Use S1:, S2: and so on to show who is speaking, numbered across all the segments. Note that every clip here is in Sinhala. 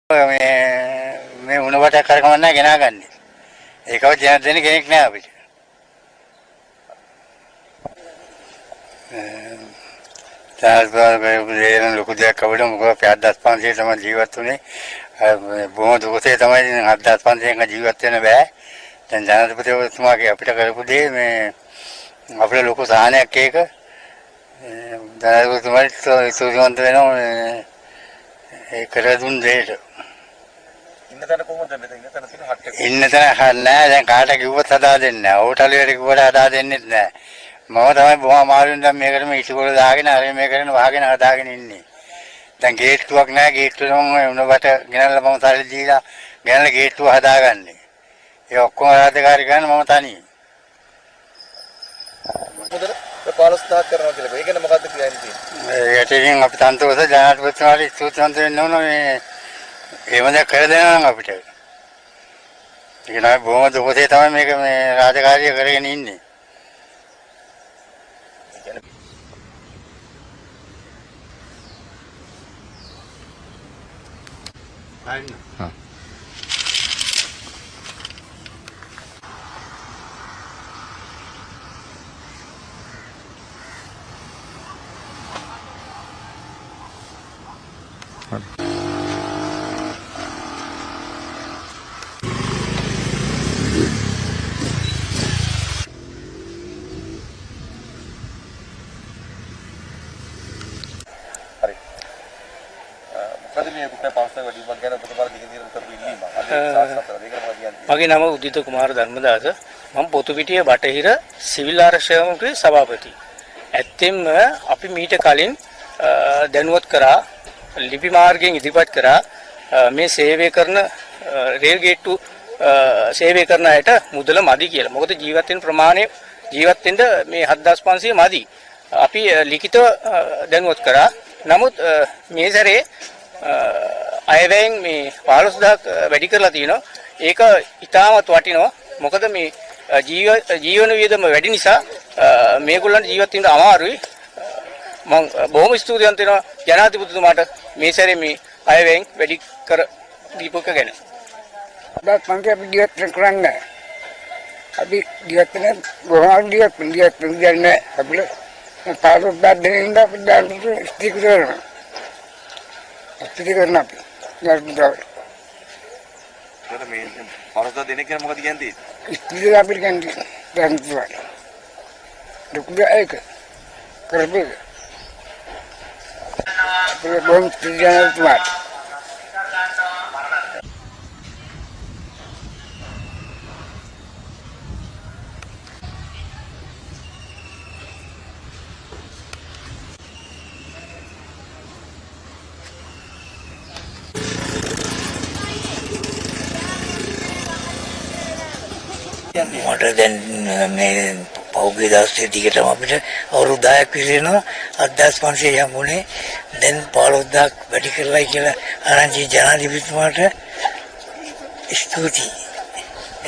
S1: මේ උණුබට කරකවන්න ගෙනාගන්නේ. ඒකව ජන දෙන කෙනෙක් නෑ අපිට. තාස්බාගේ ලොකු දෙයක් අපිට මොකද 7500 තමයි ජීවත් වුනේ. බොහොම දුකසේ තමයි 7500 ජීවත් වෙන්න බෑ. දැන් ජනාධිපතිතුමාගේ අපිට කරපු දේ මේ අපිට ලොකු සාහනයක් ඒක. ජනාධිපතිතුමාට සුවඳ වෙනවා ඒ කර දුන් දෙයට. ඉන්න තැන කොහොමද මෙතන ඉන්න තැන තියෙන හට් එක? ඉන්න තැන නෑ දැන් කාට කිව්වත් හදා දෙන්නේ නෑ. හෝටලෙට කිව්වට හදා දෙන්නෙත් නෑ. මම තමයි බොහොම අමාරුවෙන් දැන් මේකටම ඉටිකොල දාගෙන අර මේකටම වහගෙන හදාගෙන ඉන්නේ. දැන් ගේට්ටුවක් නෑ. ගේට්ටුවෙම උණුබට ගෙනල්ලා මම සල්ලි දීලා ගෙනල්ලා ගේට්ටුව හදාගන්නේ. ඒ ඔක්කොම රාජකාරී කරන මම තනියම. මොකද 15000ක් කරනවා කියලා. ඒක ගැන මොකද්ද කියන්නේ? ඒකට ඉතින් අපි තන්තෝස ජනාධිපතිතුමාට සූත්‍රන්ත වෙන්න ඕන මේ එහෙම දැන් කර දෙනවා නම් අපිට. ඒක නෑ බොහොම දුකසේ තමයි මේක මේ රාජකාරිය කරගෙන ඉන්නේ. हाँ
S2: මගේ නම උදිත කුමාර ධර්මදාස. මම පොතුපිටිය බටහිර සිවිල් ආරක්ෂකගේ සභාපති. ඇත්තෙන්ම අපි මීට කලින් දැනුවත් කරා ලිපි මාර්ගයෙන් ඉදිරිපත් කරා මේ සේවය කරන රේල් ගේට්ටු සේවය කරන අයට මුදල මදි කියලා. මොකද ජීවත් වෙන ප්‍රමාණය ජීවත් වෙන්න මේ 7500 මදි. අපි ලිඛිතව දැනුවත් කරා. නමුත් මේ සැරේ අයවැයෙන් මේ 15000ක් වැඩි කරලා තිනවා. ඒක ඉතාමත් වටිනවා. මොකද මේ ජීවන වියදම වැඩි නිසා මේගොල්ලන්ට ජීවත් වෙන්න අමාරුයි. මම බොහොම ස්තුතිවන්ත වෙනවා ජනාධිපතිතුමාට මේ සැරේ මේ අයවැයෙන් වැඩි කර දීපක ගැන.
S3: දැන් මම අපි ජීවත් කරන්නේ. අපි ජීවත් වෙන බොහොම ජීවත් වෙන්නේ අපිට පාරක් දැනෙන්න අපි දැන් ස්ටික් කරනවා. ස්ටික් කරනවා අපි. නර්මදාව.
S4: ඒකට මේ පාරක් දෙන්නේ කියලා මොකද කියන්නේ?
S3: ස්ටික් අපිට කියන්නේ දැන් තුවා. දුක ඒක කරබේ. අපේ බොම් තියන තුවා.
S5: මට දැන් මේ පෞද්ගලික දාස්ත්‍ය දිගටම අපිට අවුරුදු 10ක් විසිනවා 7500 යමුනේ දැන් 15000ක් වැඩි කරලා කියලා ආරංචි ජනාධිපතිතුමාට ස්තුතියි.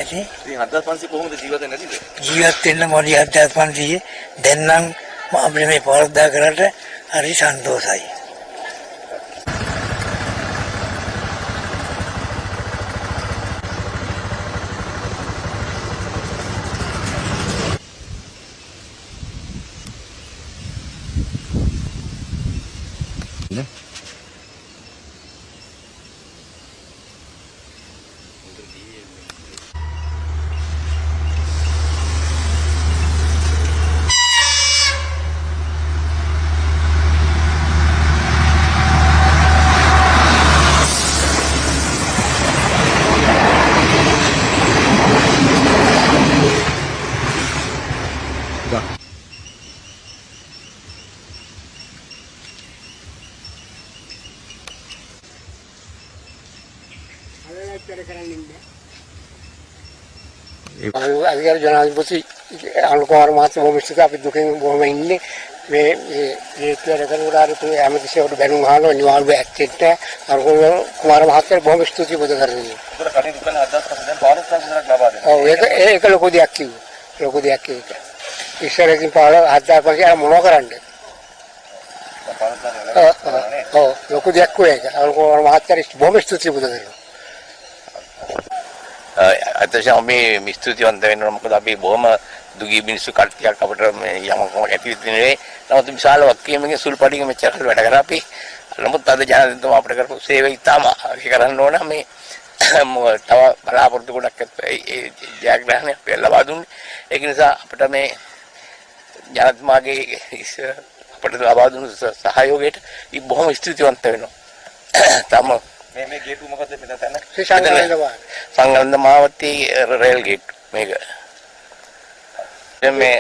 S5: එතේ
S4: ඉතින් 7500 කොහොමද ජීවත් වෙන්නේ නැතිද?
S5: ජීවත් වෙන්න මොඩි 7500 දැන් නම් අපිට මේ 15000 කරාට හරි සන්තෝෂයි.
S3: අධිකාරී ජනාධිපති අනුකුමාර මහත්මයා බොහොම ස්තුතියි. අපි දුකෙන් බොහොම ඉන්නේ මේ ජීවිතය රැකගන්නට හැමතිස්සෙම බැනුම් අහනවා නිවාඩු ඇත්තෙත් අනුකුමාර මහත්මයාට බොහොම ස්තුතියි බුදු කරන්නේ.
S4: ඒතර කටයුතු කරන 7500 දැන් 15000ක් ලබා දෙනවා.
S3: ඔව් ඒක ලොකු දෙයක් කිව්වා. ලොකු දෙයක් ඒක. ඉස්සරකින් 15000 මොනව කරන්නේ?
S4: 15000
S3: ඔව් ලොකු දෙයක් වෙයි ඒක. අර මහත්තයා බොහොම ස්තුතියි බුදු දරුවෝ.
S6: අතශා මේ ස්තුතිවන්ත වෙනවා මොකද අපි බොහොම දුගී මිනිස්සු කට්ටියක් අපිට මේ යමක් ඇති වෙන්නේ නෙවෙයි. නමුත් විශාල වක්කීමකින් සුළුපටින් මෙච්චර කල් වැඩ කරා අපි. නමුත් අද ජනතාව අපිට කරපු සේවය ඉතාම අපි කරන්න ඕන මේ තව බලාපොරොත්තු ගොඩක් ඒ ජයග්‍රහණය අපි ලබා දුන්නේ. ඒක නිසා අපිට මේ ජනතාවගේ අපිට ලබා දුන්නු සහයෝගයට බොහොම ස්තුතිවන්ත වෙනවා. තම
S4: මේ ගේට්ටු මොකද්ද මෙතන තැන?
S6: සංගන්ධ මාවතී රේල් ගේට් මේක. මේ